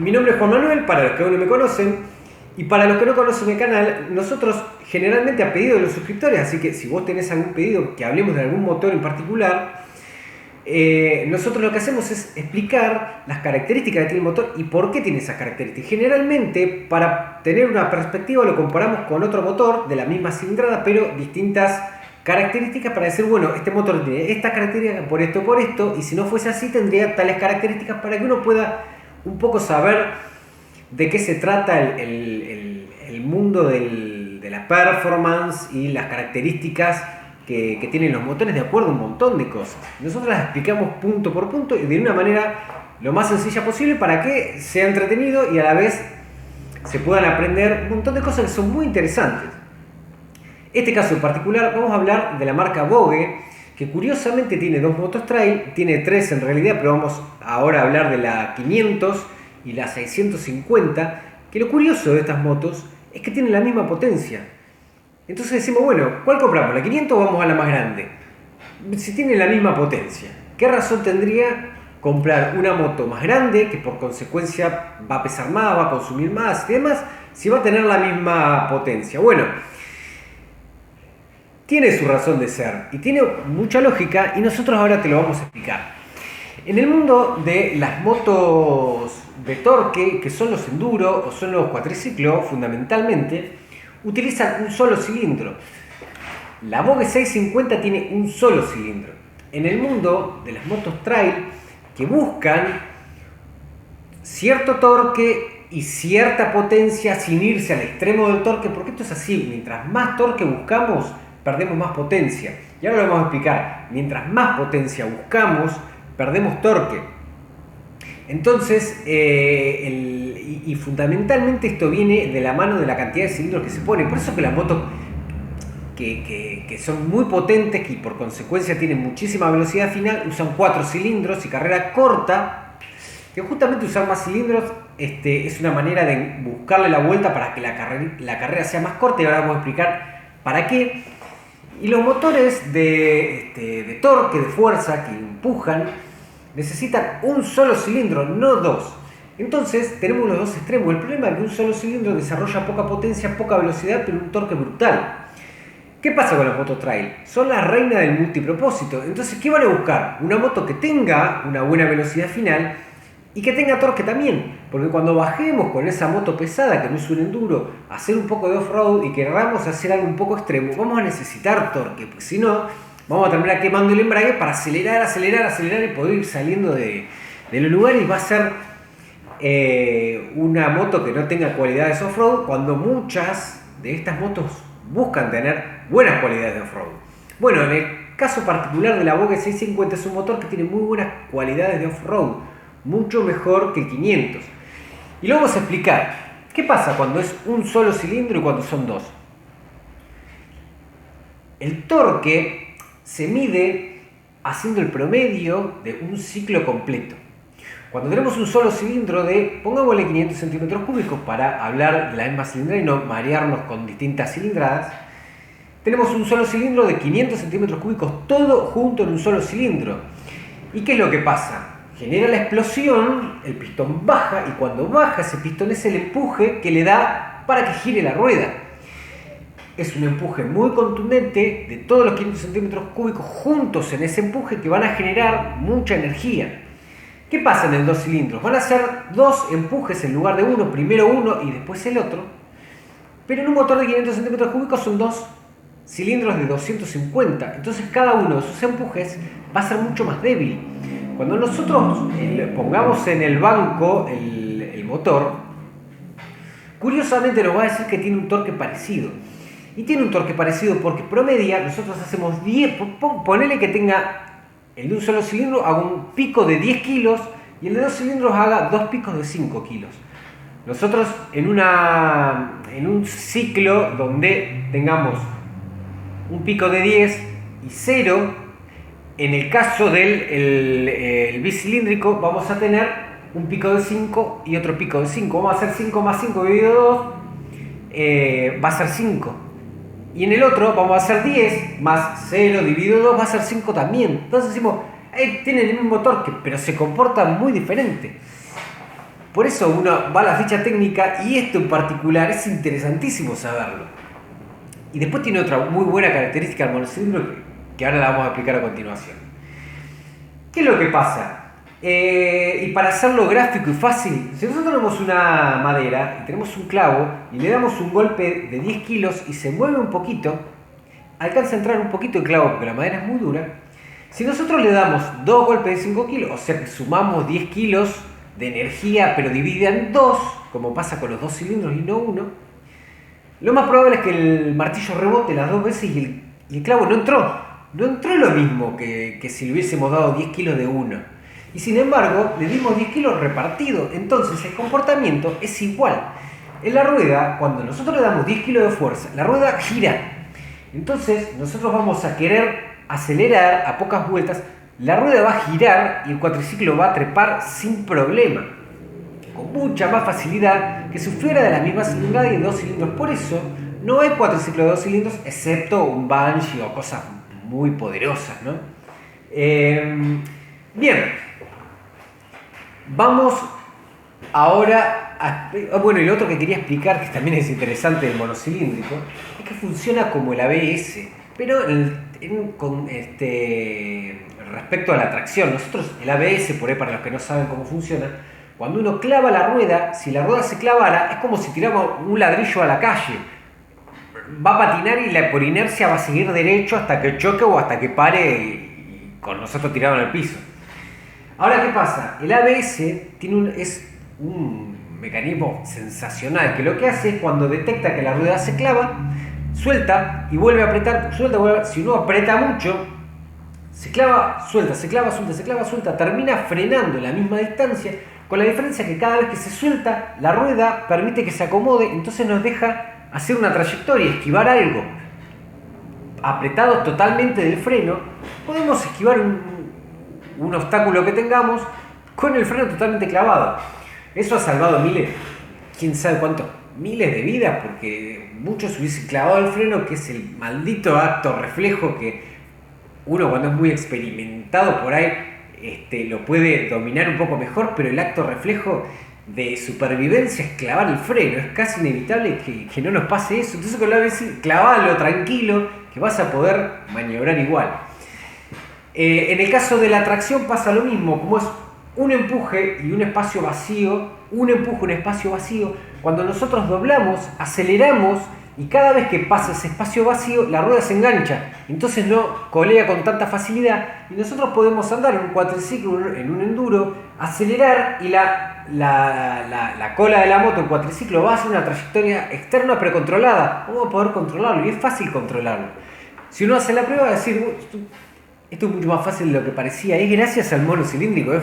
Mi nombre es Juan Manuel, para los que aún no me conocen, y para los que no conocen el canal, nosotros generalmente a pedido de los suscriptores, así que si vos tenés algún pedido que hablemos de algún motor en particular, nosotros lo que hacemos es explicar las características que tiene el motor y por qué tiene esas características. Generalmente, para tener una perspectiva, lo comparamos con otro motor de la misma cilindrada, pero distintas características para decir, bueno, este motor tiene estas características por esto, y si no fuese así tendría tales características para que uno pueda un poco saber de qué se trata el mundo de la performance y las características que tienen los motores de acuerdo a un montón de cosas. Nosotros las explicamos punto por punto y de una manera lo más sencilla posible para que sea entretenido y a la vez se puedan aprender un montón de cosas que son muy interesantes. Este caso en particular vamos a hablar de la marca Vogue, que curiosamente tiene dos motos trail, tiene tres en realidad, pero vamos ahora a hablar de la 500 y la 650, que lo curioso de estas motos es que tienen la misma potencia. Entonces decimos, bueno, ¿cuál compramos? ¿La 500 o vamos a la más grande? Si tienen la misma potencia, ¿qué razón tendría comprar una moto más grande, que por consecuencia va a pesar más, va a consumir más y demás, si va a tener la misma potencia? Bueno, tiene su razón de ser y tiene mucha lógica y nosotros ahora te lo vamos a explicar. En el mundo de las motos de torque, que son los enduro o son los cuatriciclos fundamentalmente, utilizan un solo cilindro. La Vogue 650 tiene un solo cilindro. En el mundo de las motos trail que buscan cierto torque y cierta potencia sin irse al extremo del torque, porque esto es así, mientras más torque buscamos, perdemos más potencia. Y ahora lo vamos a explicar. Mientras más potencia buscamos, perdemos torque. Entonces, y fundamentalmente esto viene de la mano de la cantidad de cilindros que se ponen. Por eso que las motos que son muy potentes y por consecuencia tienen muchísima velocidad final, usan 4 cilindros y carrera corta, que justamente usar más cilindros es una manera de buscarle la vuelta para que la carrera sea más corta, y ahora vamos a explicar para qué. Y los motores de torque, de fuerza, que empujan, necesitan un solo cilindro, no dos. Entonces tenemos los dos extremos. El problema es que un solo cilindro desarrolla poca potencia, poca velocidad, pero un torque brutal. ¿Qué pasa con las motos trail? Son las reinas del multipropósito. Entonces, ¿qué van a buscar? Una moto que tenga una buena velocidad final y que tenga torque también. Porque cuando bajemos con esa moto pesada, que no es un enduro, a hacer un poco de off-road y queramos hacer algo un poco extremo, vamos a necesitar torque, porque si no, vamos a terminar quemando el embrague para acelerar y poder ir saliendo de los lugares, y va a ser una moto que no tenga cualidades off-road, cuando muchas de estas motos buscan tener buenas cualidades de off-road. Bueno, en el caso particular de la Vogue 650 es un motor que tiene muy buenas cualidades de off-road, mucho mejor que el 500. Y lo vamos a explicar. ¿Qué pasa cuando es un solo cilindro y cuando son dos? El torque se mide haciendo el promedio de un ciclo completo. Cuando tenemos un solo cilindro de, pongámosle 500 centímetros cúbicos para hablar de la misma cilindrada y no marearnos con distintas cilindradas, tenemos un solo cilindro de 500 centímetros cúbicos, todo junto en un solo cilindro. ¿Y qué es lo que pasa? Genera la explosión, el pistón baja, y cuando baja ese pistón es el empuje que le da para que gire la rueda. Es un empuje muy contundente de todos los 500 centímetros cúbicos juntos en ese empuje, que van a generar mucha energía. ¿Qué pasa en el dos cilindros? Van a ser dos empujes en lugar de uno, primero uno y después el otro. Pero en un motor de 500 centímetros cúbicos son dos cilindros de 250. Entonces cada uno de sus empujes va a ser mucho más débil. Cuando nosotros pongamos en el banco el motor, curiosamente nos va a decir que tiene un torque parecido. Y tiene un torque parecido porque promedia, nosotros hacemos 10, ponele que tenga el de un solo cilindro, haga un pico de 10 kilos y el de dos cilindros haga dos picos de 5 kilos. Nosotros en un ciclo donde tengamos un pico de 10 y 0, en el caso del bicilíndrico vamos a tener un pico de 5 y otro pico de 5. Vamos a hacer 5 más 5 dividido 2, va a ser 5. Y en el otro vamos a hacer 10 más 0 dividido 2, va a ser 5 también. Entonces decimos, tienen el mismo torque, pero se comportan muy diferente. Por eso uno va a la ficha técnica y esto en particular es interesantísimo saberlo. Y después tiene otra muy buena característica del monocilindro que ahora la vamos a explicar a continuación. ¿Qué es lo que pasa? Y para hacerlo gráfico y fácil, si nosotros tenemos una madera y tenemos un clavo y le damos un golpe de 10 kilos y se mueve un poquito, alcanza a entrar un poquito el clavo porque la madera es muy dura. Si nosotros le damos dos golpes de 5 kilos, o sea que sumamos 10 kilos de energía pero dividida en dos, como pasa con los dos cilindros y no uno, lo más probable es que el martillo rebote las dos veces y el clavo no entró. No entró lo mismo que si le hubiésemos dado 10 kilos de uno. Y sin embargo, le dimos 10 kilos repartidos. Entonces el comportamiento es igual. En la rueda, cuando nosotros le damos 10 kilos de fuerza, la rueda gira. Entonces nosotros vamos a querer acelerar a pocas vueltas. La rueda va a girar y el cuatriciclo va a trepar sin problema, con mucha más facilidad que si fuera de la misma cilindrada y de dos cilindros. Por eso no hay cuatriciclo de dos cilindros, excepto un Banshee o cosas muy poderosas, ¿no? Bien, vamos ahora a... Bueno, y lo otro que quería explicar, que también es interesante del monocilíndrico, es que funciona como el ABS, pero respecto a la tracción. Nosotros, el ABS, por ahí para los que no saben cómo funciona, cuando uno clava la rueda, si la rueda se clavara, es como si tiramos un ladrillo a la calle. Va a patinar y por inercia va a seguir derecho hasta que choque o hasta que pare y con nosotros tirados en el piso. Ahora, ¿qué pasa? El ABS es un mecanismo sensacional que lo que hace es cuando detecta que la rueda se clava, suelta y vuelve a apretar, suelta, vuelve. Si uno aprieta mucho, se clava, suelta, se clava, suelta, se clava, suelta, termina frenando la misma distancia, con la diferencia que cada vez que se suelta, la rueda permite que se acomode, entonces nos deja hacer una trayectoria, esquivar algo. Apretados totalmente del freno, podemos esquivar un obstáculo que tengamos con el freno totalmente clavado. Eso ha salvado quién sabe cuántos, miles de vidas, porque muchos hubiesen clavado el freno, que es el maldito acto reflejo que uno cuando es muy experimentado por ahí lo puede dominar un poco mejor, pero el acto reflejo de supervivencia es clavar el freno. Es casi inevitable que no nos pase eso. Entonces con la vez clavalo tranquilo, que vas a poder maniobrar igual. En el caso de la tracción pasa lo mismo, como es un empuje y un espacio vacío, un empuje, un espacio vacío. Cuando nosotros doblamos, aceleramos y cada vez que pasa ese espacio vacío, la rueda se engancha. Entonces no colea con tanta facilidad y nosotros podemos andar en un cuatriciclo, en un enduro, acelerar y la cola de la moto, el cuatriciclo, va a hacer una trayectoria externa precontrolada. Vamos a poder controlarlo y es fácil controlarlo. Si uno hace la prueba va a decir, esto es mucho más fácil de lo que parecía. Es gracias al monocilíndrico, es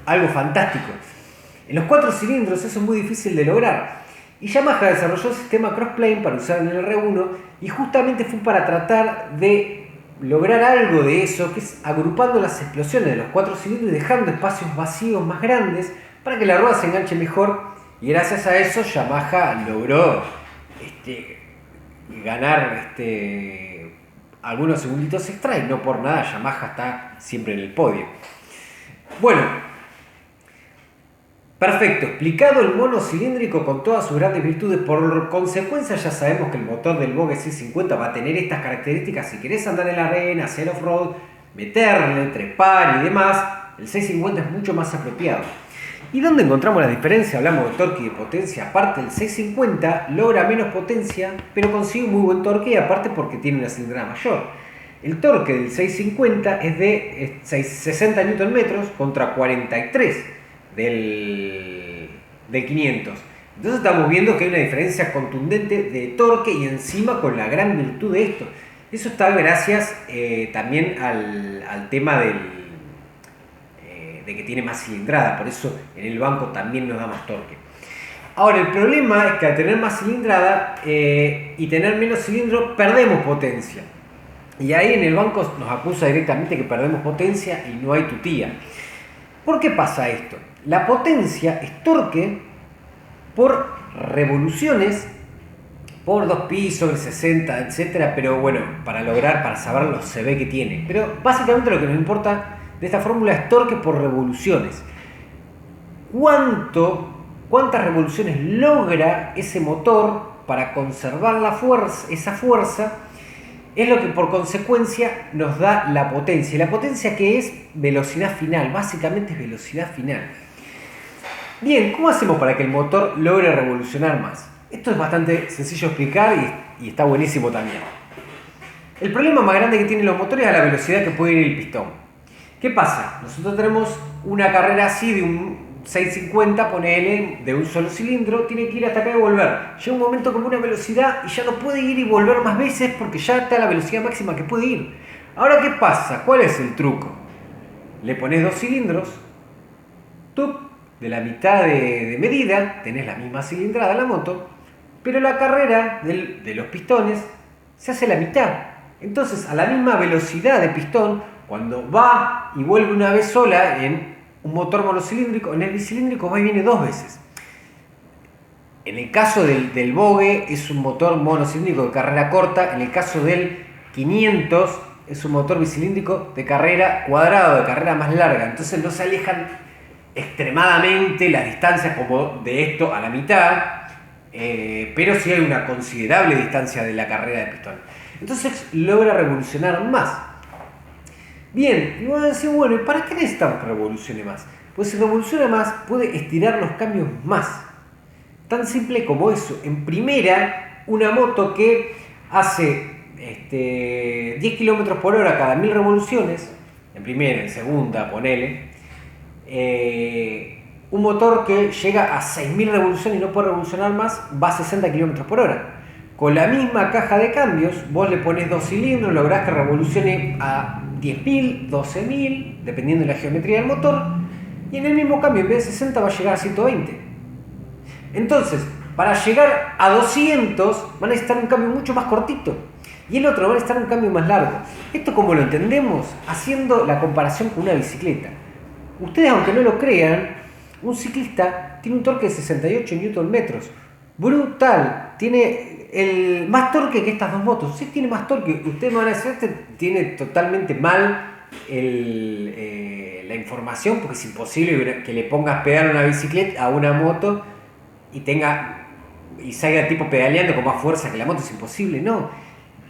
algo fantástico. En los 4 cilindros eso es muy difícil de lograr. Y Yamaha desarrolló el sistema Crossplane para usar en el R1 y justamente fue para tratar de lograr algo de eso, que es agrupando las explosiones de los 4 cilindros y dejando espacios vacíos más grandes para que la rueda se enganche mejor. Y gracias a eso Yamaha logró ganar algunos segunditos extra y no por nada Yamaha está siempre en el podio. Bueno, perfecto, explicado el monocilíndrico con todas sus grandes virtudes. Por consecuencia ya sabemos que el motor del Vogue 650 va a tener estas características. Si querés andar en la arena, hacer off-road, meterle, trepar y demás, el 650 es mucho más apropiado. ¿Y dónde encontramos la diferencia? Hablamos de torque y de potencia. Aparte, el 650 logra menos potencia, pero consigue muy buen torque, y aparte porque tiene una cilindrada mayor. El torque del 650 es de 60 Nm contra 43 del 500. Entonces estamos viendo que hay una diferencia contundente de torque y encima con la gran virtud de esto. Eso está gracias también al tema de que tiene más cilindrada, por eso en el banco también nos da más torque. Ahora, el problema es que al tener más cilindrada y tener menos cilindros, perdemos potencia. Y ahí en el banco nos acusa directamente que perdemos potencia y no hay tutía. ¿Por qué pasa esto? La potencia es torque por revoluciones, por 2pi sobre 60, etc. Pero bueno, para saberlo se ve que tiene. Pero básicamente lo que nos importa de esta fórmula es torque por revoluciones. cuántas revoluciones logra ese motor para conservar la fuerza, esa fuerza, es lo que por consecuencia nos da la potencia. Y la potencia, que es velocidad final, básicamente es velocidad final. Bien, ¿cómo hacemos para que el motor logre revolucionar más? Esto es bastante sencillo de explicar y está buenísimo también. El problema más grande que tienen los motores es la velocidad que puede ir el pistón. ¿Qué pasa? Nosotros tenemos una carrera así de un 650, ponele, de un solo cilindro, tiene que ir hasta acá y volver. Llega un momento con una velocidad y ya no puede ir y volver más veces porque ya está a la velocidad máxima que puede ir. Ahora, ¿qué pasa? ¿Cuál es el truco? Le pones 2 cilindros, de la mitad de medida, tenés la misma cilindrada en la moto, pero la carrera de los pistones se hace la mitad. Entonces, a la misma velocidad de pistón, cuando va y vuelve una vez sola en un motor monocilíndrico, en el bicilíndrico va y viene 2 veces. En el caso del Vogue es un motor monocilíndrico de carrera corta, en el caso del 500 es un motor bicilíndrico de carrera cuadrado, de carrera más larga. Entonces no se alejan extremadamente las distancias como de esto a la mitad, pero sí hay una considerable distancia de la carrera de pistón. Entonces logra revolucionar más. Bien, y vos decís, bueno, ¿y para qué necesitamos que revolucione más? Pues si revoluciona más, puede estirar los cambios más. Tan simple como eso. En primera, una moto que hace 10 km por hora cada 1000 revoluciones, en primera, en segunda, ponele, un motor que llega a 6000 revoluciones y no puede revolucionar más, va a 60 km por hora. Con la misma caja de cambios, vos le pones 2 cilindros, lográs que revolucione a 10.000, 12.000, dependiendo de la geometría del motor, y en el mismo cambio, en vez de 60, va a llegar a 120. Entonces, para llegar a 200, van a necesitar un cambio mucho más cortito, y el otro va a necesitar un cambio más largo. Esto, como lo entendemos, haciendo la comparación con una bicicleta. Ustedes, aunque no lo crean, un ciclista tiene un torque de 68 Nm. Brutal. Tiene el más torque que estas dos motos. Sí, tiene más torque. Ustedes me van a decir, tiene totalmente mal la información, porque es imposible que le pongas pedal a una bicicleta, a una moto, y salga el tipo pedaleando con más fuerza que la moto. Es imposible. No,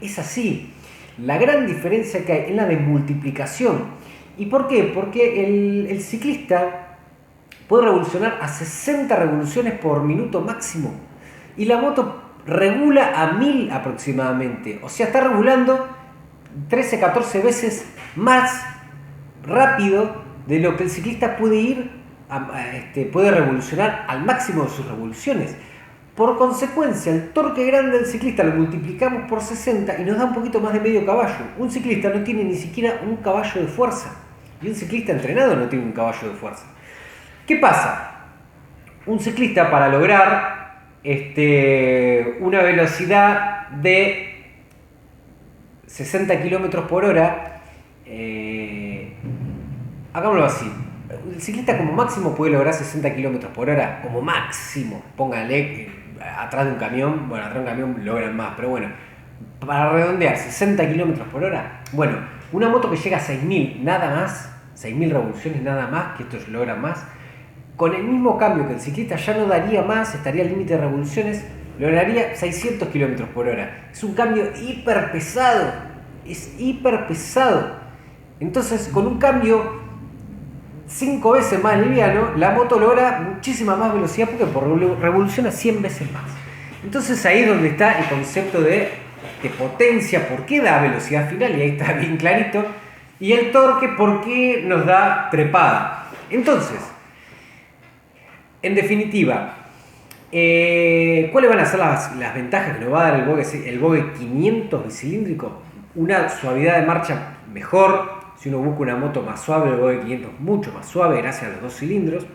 es así. La gran diferencia que hay es la de multiplicación. ¿Y por qué? Porque el ciclista puede revolucionar a 60 revoluciones por minuto máximo. Y la moto regula a 1000 aproximadamente. O sea, está regulando 13, 14 veces más rápido de lo que el ciclista puede ir, puede revolucionar al máximo de sus revoluciones. Por consecuencia, el torque grande del ciclista lo multiplicamos por 60 y nos da un poquito más de medio caballo. Un ciclista no tiene ni siquiera un caballo de fuerza. Y un ciclista entrenado no tiene un caballo de fuerza. ¿Qué pasa? Un ciclista, para lograr una velocidad de 60 km por hora, hagámoslo así. El ciclista como máximo puede lograr 60 km por hora, como máximo. Póngale atrás de un camión, bueno, atrás de un camión logran más, pero bueno, para redondear, 60 km por hora. Bueno, una moto que llega a 6000, nada más, 6000 revoluciones nada más, que estos logran más, con el mismo cambio que el ciclista ya no daría más, estaría al límite de revoluciones, lograría 600 km por hora. Es un cambio hiper pesado, es hiper pesado. Entonces, con un cambio 5 veces más liviano, la moto logra muchísima más velocidad porque revoluciona 100 veces más. Entonces ahí es donde está el concepto de potencia, por qué da velocidad final, y ahí está bien clarito, y el torque, por qué nos da trepada. Entonces, en definitiva, ¿cuáles van a ser las ventajas que nos va a dar el Vogue 500 bicilíndrico? Una suavidad de marcha mejor. Si uno busca una moto más suave, el Vogue 500 es mucho más suave gracias a los 2 cilindros.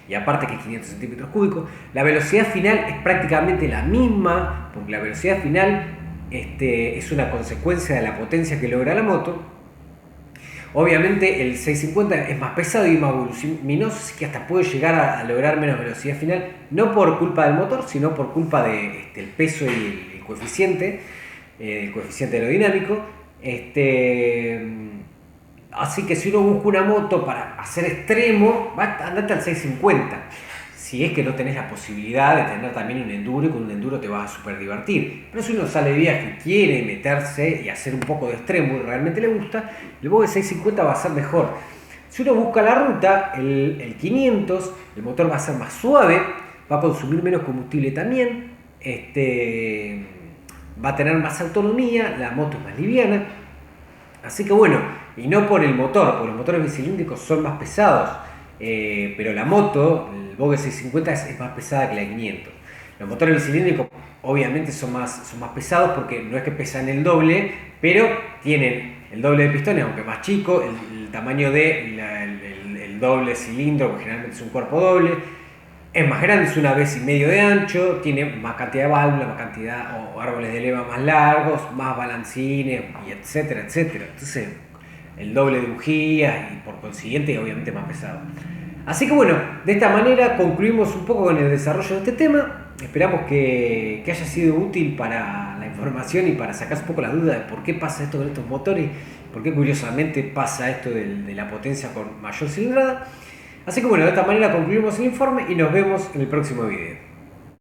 Y aparte que es 500 centímetros cúbicos. La velocidad final es prácticamente la misma, porque la velocidad final es una consecuencia de la potencia que logra la moto. Obviamente el 650 es más pesado y más voluminoso, así que hasta puede llegar a lograr menos velocidad final, no por culpa del motor, sino por culpa del peso y el coeficiente aerodinámico. Así que si uno busca una moto para hacer extremo, andate al 650. Si es que no tenés la posibilidad de tener también un enduro, y con un enduro te vas a súper divertir. Pero si uno sale de viaje y quiere meterse y hacer un poco de extremo y realmente le gusta, el Vogue 650 va a ser mejor. Si uno busca la ruta, el 500, el motor va a ser más suave, va a consumir menos combustible también, va a tener más autonomía, la moto es más liviana. Así que bueno, y no por el motor, porque los motores bicilíndricos son más pesados, pero la moto, el Vogue 650 es más pesada que la 500. Los motores bicilíndricos obviamente son más pesados porque no es que pesan el doble, pero tienen el doble de pistones, aunque más chico, el tamaño de el doble cilindro, que generalmente es un cuerpo doble, es más grande, es una vez y medio de ancho, tiene más cantidad de válvulas, más cantidad o árboles de leva más largos, más balancines, y etcétera, etcétera. Entonces, el doble de bujías y por consiguiente, obviamente más pesado. Así que bueno, de esta manera concluimos un poco con el desarrollo de este tema. Esperamos que haya sido útil para la información y para sacarse un poco las dudas de por qué pasa esto con estos motores, por qué curiosamente pasa esto de la potencia con mayor cilindrada. Así que bueno, de esta manera concluimos el informe y nos vemos en el próximo video.